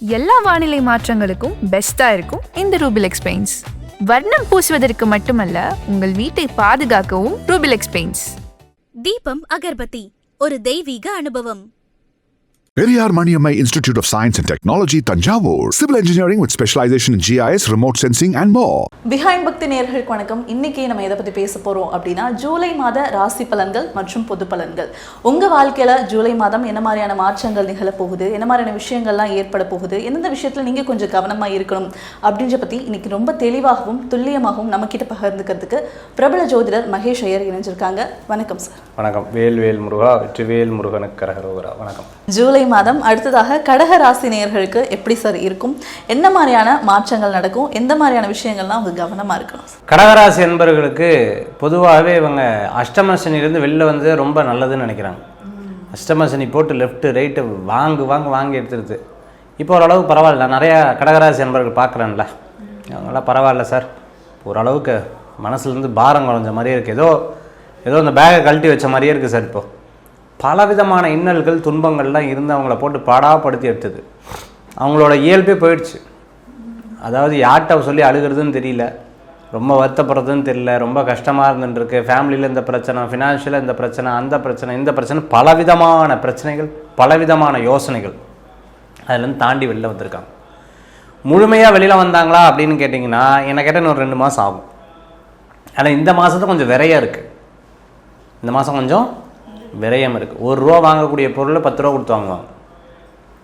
எல்லா வானிலை மாற்றங்களுக்கும் பெஸ்டா இருக்கும் இந்த ரூபிலெக்ஸ் பெயிண்ட்ஸ். வர்ணம் பூசுவதற்கு மட்டுமல்ல, உங்கள் வீட்டை பாதுகாக்கவும் ரூபிலெக்ஸ் பெயிண்ட்ஸ். தீபம் அகர்பத்தி, ஒரு தெய்வீக அனுபவம். Periyar Maniammai Institute of Science and Technology, Tanjavur. Civil engineering with specialization in GIS, remote sensing and more. Behind பக்தி நேயர்களுக்கு வணக்கம். இன்னைக்கு நம்ம எதை பற்றி பேச போகிறோம் அப்படின்னா, ஜூலை மாத ராசி பலன்கள் மற்றும் பொது பலன்கள். உங்கள் வாழ்க்கையில் ஜூலை மாதம் என்ன மாதிரியான மாற்றங்கள் நிகழப்போகுது, என்ன மாதிரியான விஷயங்கள்லாம் ஏற்பட போகுது, எந்தெந்த விஷயத்தில் நீங்கள் கொஞ்சம் கவனமாக இருக்கணும் அப்படின்ற பற்றி இன்னைக்கு ரொம்ப தெளிவாகவும் துல்லியமாகவும் நம்மக்கிட்ட பகிர்ந்துக்கிறதுக்கு பிரபல ஜோதிடர் மகேஷ் ஐயர் இணைஞ்சிருக்காங்க. வணக்கம் சார். வணக்கம். வேல்வேல் முருகா, வெற்றிவேல் முருகனுக்கு கரகரோகரா. வணக்கம். ஜூலை மாதம் அடுத்ததாக கடக ராசி நேயர்களுக்கு எப்படி சார் இருக்கும், என்ன மாதிரியான மாற்றங்கள் நடக்கும், எந்த மாதிரியான விஷயங்கள்லாம் அவங்க கவனமாக இருக்கணும்? கடகராசி என்பவர்களுக்கு பொதுவாகவே இவங்க அஷ்டமசனிலேருந்து வெளில வந்து ரொம்ப நல்லதுன்னு நினைக்கிறாங்க. அஷ்டமசனி போட்டு லெஃப்ட்டு ரைட்டு வாங்கி எடுத்துருது. இப்போ ஓரளவு பரவாயில்ல. நான் நிறையா கடகராசி என்பவர்கள் பார்க்குறேன்ல, அவங்களாம் பரவாயில்ல சார், ஓரளவுக்கு மனசுலேருந்து பாரம் குறைஞ்ச மாதிரியே இருக்குது. ஏதோ அந்த பேகை கழட்டி வச்ச மாதிரியே இருக்குது சார். இப்போது பலவிதமான இன்னல்கள் துன்பங்கள்லாம் இருந்து அவங்கள போட்டு பாடாப்படுத்தி எடுத்தது. அவங்களோட இயல்பே போயிடுச்சு. அதாவது யார்கிட்ட சொல்லி அழுகிறதுன்னு தெரியல, ரொம்ப வருத்தப்படுறதுன்னு தெரியல, ரொம்ப கஷ்டமாக இருந்துருக்கு. ஃபேமிலியில் இந்த பிரச்சனை, ஃபினான்ஷியலாக இந்த பிரச்சனை, அந்த பிரச்சனை, இந்த பிரச்சனை, பலவிதமான பிரச்சனைகள், பலவிதமான யோசனைகள் அதுலேருந்து தாண்டி வெளில வந்திருக்காங்க. முழுமையாக வெளியில் வந்தாங்களா அப்படின்னு கேட்டிங்கன்னா, என்னை கேட்டால் இன்னொரு 2 மாதம் ஆகும். ஆனால் இந்த மாதத்தை கொஞ்சம் விரையாக இருக்குது. இந்த மாதம் கொஞ்சம் விரயம் இருக்குது. 1 ரூபா வாங்கக்கூடிய பொருளை 10 ரூபா கொடுத்து வாங்குவாங்க.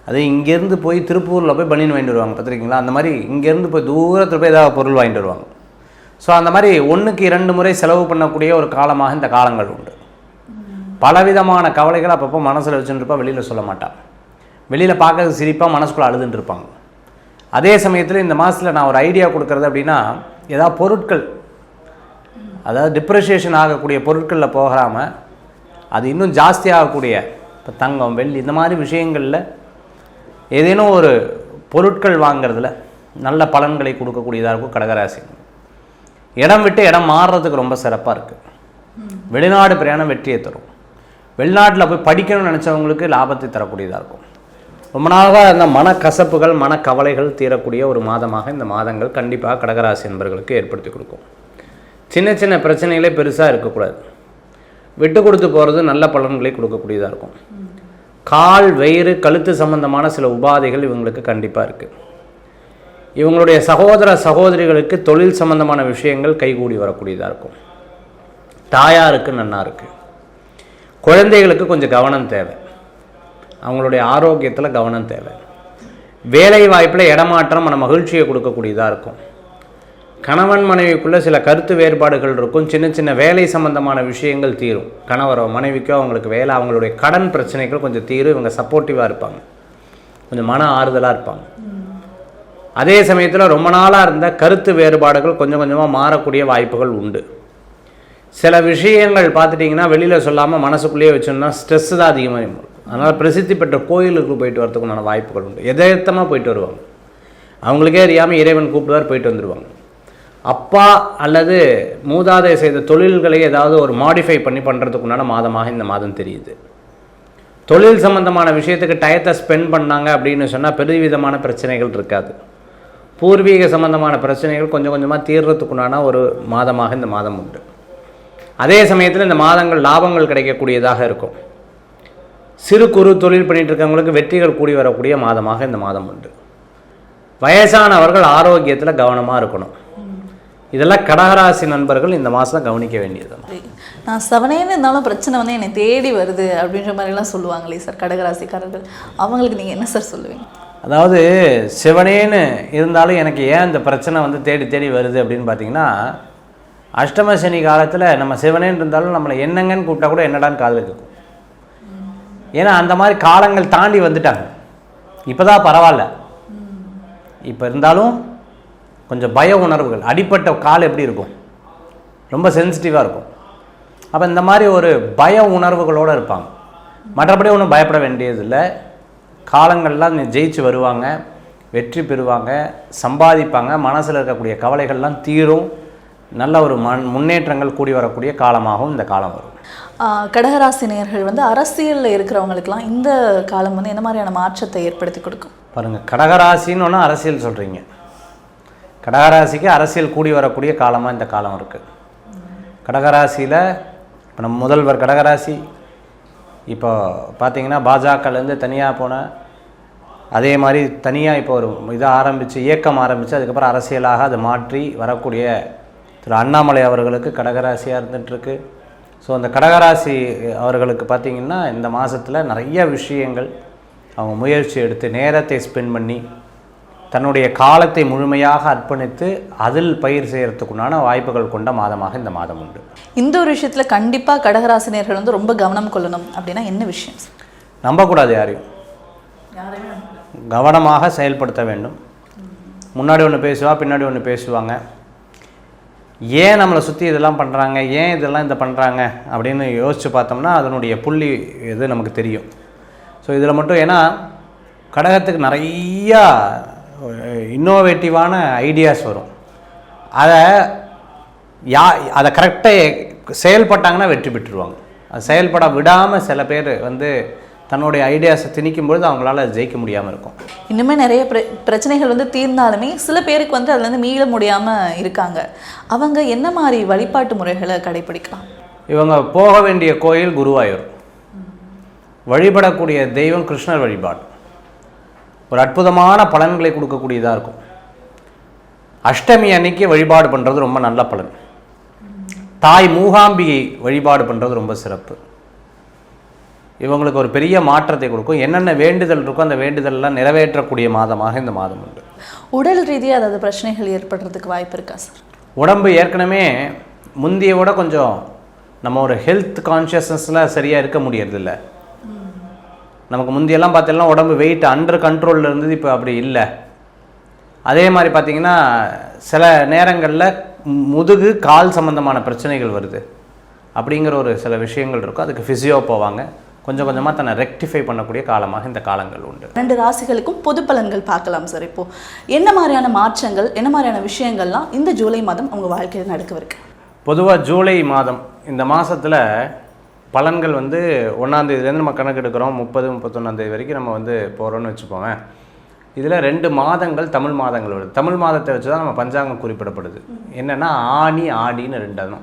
அது இங்கேருந்து போய் திருப்பூரில் போய் பனியன் வாங்கிட்டு வருவாங்க, பார்த்துருக்கீங்களா? அந்த மாதிரி இங்கேருந்து போய் தூரத்தில் போய் ஏதாவது பொருள் வாங்கிட்டு வருவாங்க. ஸோ அந்த மாதிரி 1க்கு 2 முறை செலவு பண்ணக்கூடிய ஒரு காலமாக இந்த காலங்கள் உண்டு. பலவிதமான கவலைகள் அப்பப்போ மனசில் வச்சுருப்பா, வெளியில் சொல்ல மாட்டான். வெளியில் பார்க்கறது சிரிப்பாக, மனசுக்குள்ளே அழுதுன்னு இருப்பாங்க. அதே சமயத்தில் இந்த மாதத்தில் நான் ஒரு ஐடியா கொடுக்குறது அப்படின்னா, ஏதாவது பொருட்கள், அதாவது டிப்ரிஷியேஷன் ஆகக்கூடிய பொருட்களில் போகாமல் அது இன்னும் ஜாஸ்தி ஆகக்கூடிய இப்போ தங்கம், வெள்ளி, இந்த மாதிரி விஷயங்களில் ஏதேனும் ஒரு பொருட்கள் வாங்கிறதுல நல்ல பலன்களை கொடுக்கக்கூடியதாக இருக்கும் கடகராசி. இடம் விட்டு இடம் மாறுறதுக்கு ரொம்ப சிறப்பாக இருக்குது. வெளிநாடு பிரயாணம் வெற்றியை தரும். வெளிநாட்டில் போய் படிக்கணும்னு நினச்சவங்களுக்கு லாபத்தை தரக்கூடியதாக இருக்கும். ரொம்ப நாளாக இந்த மனக்கசப்புகள், மனக்கவலைகள் தீரக்கூடிய ஒரு மாதமாக இந்த மாதங்கள் கண்டிப்பாக கடகராசி என்பவர்களுக்கு ஏற்படுத்தி கொடுக்கும். சின்ன சின்ன பிரச்சனைகளே பெருசாக இருக்கக்கூடாது. விட்டு கொடுத்து போகிறது நல்ல பலன்களை கொடுக்கக்கூடியதாக இருக்கும். கால், வயிறு, கழுத்து சம்பந்தமான சில உபாதைகள் இவங்களுக்கு கண்டிப்பாக இருக்குது. இவங்களுடைய சகோதர சகோதரிகளுக்கு தொழில் சம்பந்தமான விஷயங்கள் கைகூடி வரக்கூடியதாக இருக்கும். தாயாருக்கு நன்னா இருக்குது. குழந்தைகளுக்கு கொஞ்சம் கவனம் தேவை. அவங்களுடைய ஆரோக்கியத்தில் கவனம் தேவை. வேலை வாய்ப்பில் இடமாற்றம் மன மகிழ்ச்சியை கொடுக்கக்கூடியதாக இருக்கும். கணவன் மனைவிக்குள்ளே சில கருத்து வேறுபாடுகள் இருக்கும். சின்ன சின்ன வேலை சம்பந்தமான விஷயங்கள் தீரும். கணவரோ மனைவிக்கோ அவங்களுக்கு வேலை, அவங்களுடைய கடன் பிரச்சனைகள் கொஞ்சம் தீரும். இவங்க சப்போர்ட்டிவாக இருப்பாங்க, கொஞ்சம் மன ஆறுதலாக இருப்பாங்க. அதே சமயத்தில் ரொம்ப நாளாக இருந்த கருத்து வேறுபாடுகள் கொஞ்சம் கொஞ்சமாக மாறக்கூடிய வாய்ப்புகள் உண்டு. சில விஷயங்கள் பார்த்துட்டிங்கன்னா வெளியில் சொல்லாமல் மனசுக்குள்ளேயே வச்சோம்னா ஸ்ட்ரெஸ்ஸு தான் அதிகமாக இருக்கும். அதனால் பிரசித்தி பெற்ற கோயிலுக்கு போயிட்டு வரதுக்குண்டான வாய்ப்புகள் உண்டு. எதார்த்தமாக போயிட்டு வருவாங்க. அவங்களுக்கே அறியாமல் இறைவன் கூப்பிடுவார், போயிட்டு வந்துடுவாங்க. அப்பா அல்லது மூதாதை செய்த தொழில்களை ஏதாவது ஒரு மாடிஃபை பண்ணி பண்ணுறதுக்குண்டான மாதமாக இந்த மாதம் தெரியுது. தொழில் சம்பந்தமான விஷயத்துக்கு டயத்தை ஸ்பெண்ட் பண்ணாங்க அப்படின்னு சொன்னால் பெருவிதமான பிரச்சனைகள் இருக்காது. பூர்வீக சம்பந்தமான பிரச்சனைகள் கொஞ்சம் கொஞ்சமாக தீர்றதுக்குண்டான ஒரு மாதமாக இந்த மாதம் உண்டு. அதே சமயத்தில் இந்த மாதங்கள் லாபங்கள் கிடைக்கக்கூடியதாக இருக்கும். சிறு குறு தொழில் பண்ணிகிட்டு இருக்கவங்களுக்கு வெற்றிகள் கூடி வரக்கூடிய மாதமாக இந்த மாதம் உண்டு. வயசானவர்கள் ஆரோக்கியத்தில் கவனமாக இருக்கணும். இதெல்லாம் கடகராசி நண்பர்கள் இந்த மாதம் கவனிக்க வேண்டியது. நான் செவனேன்னு இருந்தாலும் பிரச்சனை வந்து என்னை தேடி வருது அப்படின்ற மாதிரிலாம் சொல்லுவாங்களே சார் கடகராசிக்காரர்கள், அவங்களுக்கு நீங்கள் என்ன சார் சொல்லுவீங்க? அதாவது சிவனேன்னு இருந்தாலும் எனக்கு ஏன் இந்த பிரச்சனை வந்து தேடி தேடி வருது அப்படின்னு பார்த்தீங்கன்னா, அஷ்டம சனி காலத்தில் நம்ம சிவனேன்னு இருந்தாலும் நம்மளை என்னங்கன்னு கூப்பிட்டா கூட என்னடான்னு காதில் கேட்கும். ஏன்னா அந்த மாதிரி காலங்கள் தாண்டி வந்துட்டாங்க. இப்போ தான் பரவாயில்ல. இப்போ இருந்தாலும் கொஞ்சம் பய உணர்வுகள், அடிப்பட்ட கால் எப்படி இருக்கும், ரொம்ப சென்சிட்டிவாக இருக்கும். அப்போ இந்த மாதிரி ஒரு பய உணர்வுகளோடு இருப்பாங்க. மற்றபடி ஒன்றும் பயப்பட வேண்டியதில்லை. காலங்கள்லாம் ஜெயிச்சு வருவாங்க, வெற்றி பெறுவாங்க, சம்பாதிப்பாங்க. மனசில் இருக்கக்கூடிய கவலைகள்லாம் தீரும். நல்ல ஒரு முன்னேற்றங்கள் கூடி வரக்கூடிய காலமாகவும் இந்த காலம் வரும். கடகராசி நேயர்கள் வந்து அரசியலில் இருக்கிறவங்களுக்கெல்லாம் இந்த காலம் வந்து என்ன மாதிரியான மாற்றத்தை ஏற்படுத்தி கொடுக்கும்? பாருங்கள், கடகராசின்னு ஒன்று அரசியல் சொல்கிறீங்க. கடகராசிக்கு அரசியல் கூடி வரக்கூடிய காலமாக இந்த காலம் இருக்குது. கடகராசியில் இப்போ நம்ம முதல்வர் கடகராசி, இப்போ பார்த்தீங்கன்னா பாஜகலேருந்து தனியாக போன, அதே மாதிரி தனியாக இப்போ ஒரு இதை ஆரம்பித்து இயக்கம் ஆரம்பித்து அதுக்கப்புறம் அரசியலாக அதை மாற்றி வரக்கூடிய திரு அண்ணாமலை அவர்களுக்கு கடகராசியாக இருந்துகிட்ருக்கு. ஸோ அந்த கடகராசி அவர்களுக்கு பார்த்திங்கன்னா இந்த மாதத்தில் நிறைய விஷயங்கள் அவங்க முயற்சி எடுத்து நேரத்தை ஸ்பெண்ட் பண்ணி தன்னுடைய காலத்தை முழுமையாக அர்ப்பணித்து அதில் பயிர் செய்கிறதுக்குண்டான வாய்ப்புகள் கொண்ட மாதமாக இந்த மாதம் உண்டு. இந்த ஒரு விஷயத்தில் கண்டிப்பாக கடகராசினியர்கள் வந்து ரொம்ப கவனம் கொள்ளணும் அப்படின்னா என்ன விஷயம்? நம்பக்கூடாது யாரையும், கவனமாக செயல்படுத்த வேண்டும். முன்னாடி ஒன்று பேசுவா, பின்னாடி ஒன்று பேசுவாங்க. ஏன் நம்மளை சுற்றி இதெல்லாம் பண்ணுறாங்க, ஏன் இதெல்லாம் இதை பண்ணுறாங்க அப்படின்னு யோசித்து பார்த்தோம்னா அதனுடைய புள்ளி இது நமக்கு தெரியும். ஸோ இதில் மட்டும் ஏன்னா கடகத்துக்கு நிறையா இன்னோவேட்டிவான ஐடியாஸ் வரும். அதை கரெக்டாக செயல்பட்டாங்கன்னா வெற்றி பெற்றுருவாங்க. அது செயல்பட விடாமல் சில பேர் வந்து தன்னுடைய ஐடியாஸை திணிக்கும்பொழுது அவங்களால ஜெயிக்க முடியாமல் இருக்கும். இன்னுமே நிறைய பிரச்சனைகள் வந்து தீர்ந்தாலுமே சில பேருக்கு வந்து அதுலேருந்து மீள முடியாமல் இருக்காங்க. அவங்க என்ன மாதிரி வழிபாட்டு முறைகளை கடைபிடிக்கலாம்? இவங்க போக வேண்டிய கோயில் குருவாயூர், வழிபடக்கூடிய தெய்வம் கிருஷ்ணர் வழிபாடு ஒரு அற்புதமான பலன்களை கொடுக்கக்கூடியதாக இருக்கும். அஷ்டமி அன்னைக்கு வழிபாடு பண்ணுறது ரொம்ப நல்ல பலன். தாய் மூகாம்பிகை வழிபாடு பண்ணுறது ரொம்ப சிறப்பு. இவங்களுக்கு ஒரு பெரிய மாற்றத்தை கொடுக்கும். என்னென்ன வேண்டுதல் இருக்கோ அந்த வேண்டுதல்லாம் நிறைவேற்றக்கூடிய மாதமாக இந்த மாதம் உண்டு. உடல் ரீதியாக அதாவது பிரச்சனைகள் ஏற்படுறதுக்கு வாய்ப்பு இருக்கா சார்? உடம்பு ஏற்கனவே முந்தைய விட கொஞ்சம் நம்ம ஒரு ஹெல்த் கான்ஷியஸ்னஸில் சரியாக இருக்க முடியறதில்ல. நமக்கு முந்தையெல்லாம் பார்த்தீங்கன்னா உடம்பு வெயிட் அண்டர் கண்ட்ரோலில் இருந்தது, இப்போ அப்படி இல்லை. அதே மாதிரி பார்த்திங்கன்னா சில நேரங்களில் முதுகு கால் சம்மந்தமான பிரச்சனைகள் வருது அப்படிங்கிற ஒரு சில விஷயங்கள் இருக்கும். அதுக்கு ஃபிசியோ போவாங்க. கொஞ்சம் கொஞ்சமாக தன்னை ரெக்டிஃபை பண்ணக்கூடிய காலமாக இந்த காலங்கள் உண்டு. 2 ராசிகளுக்கும் பொது பலன்கள் பார்க்கலாம் சார். இப்போது என்ன மாதிரியான மாற்றங்கள், என்ன மாதிரியான விஷயங்கள்லாம் இந்த ஜூலை மாதம் உங்கள் வாழ்க்கையில் நடக்கவிருக்கு? பொதுவாக ஜூலை மாதம் இந்த மாதத்தில் பலன்கள் வந்து 1ஆம் தேதியிலேருந்து நம்ம கணக்கு எடுக்கிறோம். 30, 31ஆம் தேதி வரைக்கும் நம்ம வந்து போகிறோன்னு வச்சுப்போங்க. இதில் 2 மாதங்கள் தமிழ் மாதங்கள் வருது. தமிழ் மாதத்தை வச்சு தான் நம்ம பஞ்சாங்கம் குறிப்பிடப்படுது. என்னென்னா ஆனி ஆடின்னு 2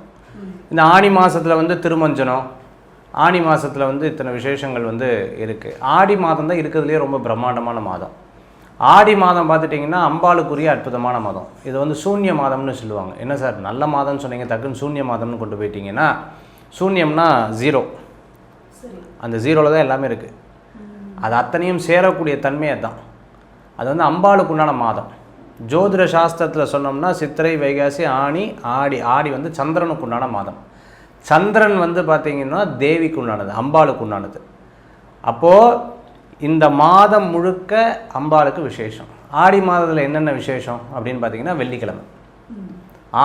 இந்த ஆனி மாதத்தில் வந்து திருமஞ்சனம், ஆனி மாதத்தில் வந்து இத்தனை விசேஷங்கள் வந்து இருக்குது. ஆடி மாதம் தான் இருக்கிறதுலே ரொம்ப பிரம்மாண்டமான மாதம். ஆடி மாதம் பார்த்துட்டிங்கன்னா அம்பாளுக்குரிய அற்புதமான மாதம். இது வந்து சூன்ய மாதம்னு சொல்லுவாங்க. என்ன சார் நல்ல மாதம்னு சொன்னீங்க, டக்குன்னு சூன்ய மாதம்னு கொண்டு போயிட்டீங்கன்னா, சூன்யம்னா 0, அந்த 0ல் தான் எல்லாமே இருக்குது. அது அத்தனையும் சேரக்கூடிய தன்மையை தான். அது வந்து அம்பாளுக்கு உண்டான மாதம். ஜோதிட சாஸ்திரத்தில் சொன்னோம்னா சித்திரை, வைகாசி, ஆனி, ஆடி. ஆடி வந்து சந்திரனுக்கு உண்டான மாதம். சந்திரன் வந்து பார்த்திங்கன்னா தேவிக்கு உண்டானது, அம்பாளுக்கு உண்டானது. அப்போது இந்த மாதம் முழுக்க அம்பாளுக்கு விசேஷம். ஆடி மாதத்தில் என்னென்ன விசேஷம் அப்படின்னு பார்த்திங்கன்னா வெள்ளிக்கிழமை,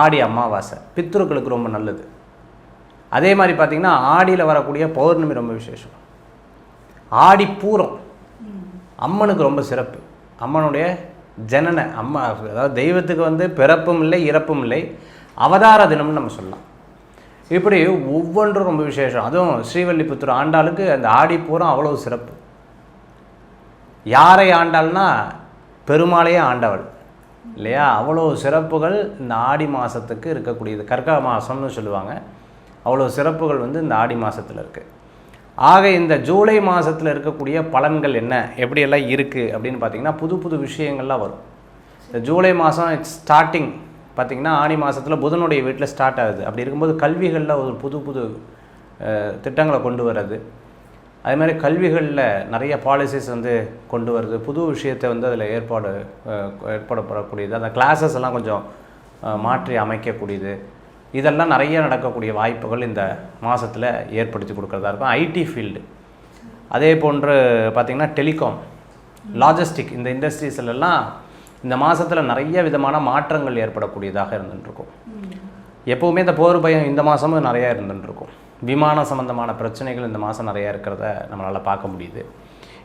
ஆடி அமாவாசை பித்ருக்களுக்கு ரொம்ப நல்லது. அதே மாதிரி பார்த்திங்கன்னா ஆடியில் வரக்கூடிய பௌர்ணமி ரொம்ப விசேஷம். ஆடி பூரம் அம்மனுக்கு ரொம்ப சிறப்பு. அம்மனுடைய ஜனன அம்மா, அதாவது தெய்வத்துக்கு வந்து பிறப்பும் இல்லை இறப்பும் இல்லை, அவதார தினம்னு நம்ம சொல்லலாம். இப்படி ஒவ்வொன்றும் ரொம்ப விசேஷம். அதுவும் ஸ்ரீவல்லிபுத்தூர் ஆண்டாளுக்கு அந்த ஆடி பூரம் அவ்வளோ சிறப்பு. யாரை ஆண்டாள்னா பெருமாளையே ஆண்டவள் இல்லையா? அவ்வளோ சிறப்புகள் இந்த ஆடி மாதத்துக்கு இருக்கக்கூடியது. கர்க்க மாதம்னு சொல்லுவாங்க. அவ்வளோ சிறப்புகள் வந்து இந்த ஆடி மாதத்தில் இருக்குது. ஆக இந்த ஜூலை மாதத்தில் இருக்கக்கூடிய பலன்கள் என்ன, எப்படியெல்லாம் இருக்குது அப்படின்னு பார்த்திங்கன்னா புது புது விஷயங்கள்லாம் வரும். இந்த ஜூலை மாதம் ஸ்டார்டிங் பார்த்திங்கன்னா ஆனி மாதத்தில் புதனுடைய வீட்டில் ஸ்டார்ட் ஆகுது. அப்படி இருக்கும்போது கல்விகளில் ஒரு புது புது திட்டங்களை கொண்டு வர்றது, அதே மாதிரி கல்விகளில் நிறைய பாலிசிஸ் வந்து கொண்டு வருது, புது விஷயத்தை வந்து அதில் ஏற்படப்படக்கூடியது. அந்த கிளாஸஸ் எல்லாம் கொஞ்சம் மாற்றி அமைக்கக்கூடியது, இதெல்லாம் நிறைய நடக்கக்கூடிய வாய்ப்புகள் இந்த மாதத்தில் ஏற்படுத்தி கொடுக்குறதா இருக்கும். ஐடி ஃபீல்டு, அதே போன்று பார்த்திங்கன்னா டெலிகாம், லாஜிஸ்டிக், இந்த இண்டஸ்ட்ரீஸ்லாம் இந்த மாதத்தில் நிறைய விதமான மாற்றங்கள் ஏற்படக்கூடியதாக இருந்துகிட்ருக்கும். எப்போவுமே இந்த போர் பயம் இந்த மாதமும் நிறையா இருந்துகிட்ருக்கும். விமான சம்பந்தமான பிரச்சனைகள் இந்த மாதம் நிறையா இருக்கிறத நம்மளால் பார்க்க முடியுது.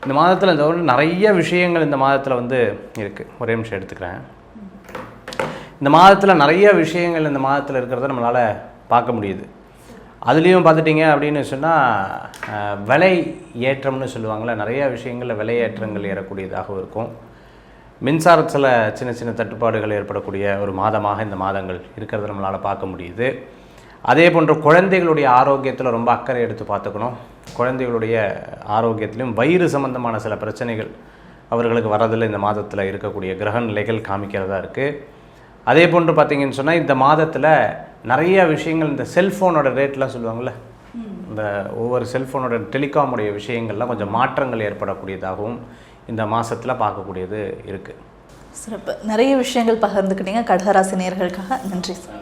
இந்த மாதத்தில் இந்த நிறைய விஷயங்கள் இந்த மாதத்தில் வந்து இருக்குது. ஒரே நிமிஷம் எடுத்துக்கிறேன். இந்த மாதத்தில் நிறைய விஷயங்கள் இந்த மாதத்தில் இருக்கிறத நம்மளால் பார்க்க முடியுது. அதுலேயும் பார்த்துட்டிங்க அப்படின்னு சொன்னால் விலை ஏற்றம்னு சொல்லுவாங்கள்ல, நிறைய விஷயங்களில் விலை ஏற்றங்கள் ஏறக்கூடியதாகவும் இருக்கும். மின்சாரத்தில் சின்ன சின்ன தட்டுப்பாடுகள் ஏற்படக்கூடிய ஒரு மாதமாக இந்த மாதங்கள் இருக்கிறத நம்மளால் பார்க்க முடியுது. அதே போன்று குழந்தைகளுடைய ஆரோக்கியத்தில் ரொம்ப அக்கறை எடுத்து பார்த்துக்கணும். குழந்தைகளுடைய ஆரோக்கியத்திலும் வயிறு சம்பந்தமான சில பிரச்சனைகள் அவர்களுக்கு வரதில் இந்த மாதத்தில் இருக்கக்கூடிய கிரக நிலைகள் காமிக்கிறதா இருக்குது. அதே போன்று பார்த்திங்கன்னு சொன்னால் இந்த மாதத்தில் நிறைய விஷயங்கள் இந்த செல்ஃபோனோட ரேட்லாம் சொல்லுவாங்கள்ல, இந்த ஒவ்வொரு செல்ஃபோனோட டெலிகாமுடைய விஷயங்கள்லாம் கொஞ்சம் மாற்றங்கள் ஏற்படக்கூடியதாகவும் இந்த மாதத்தில் பார்க்கக்கூடியது இருக்குது. சிறப்பு. நிறைய விஷயங்கள் பகிர்ந்துக்கிட்டீங்க. கடகராசி நேயர்களுக்காக நன்றி சார்.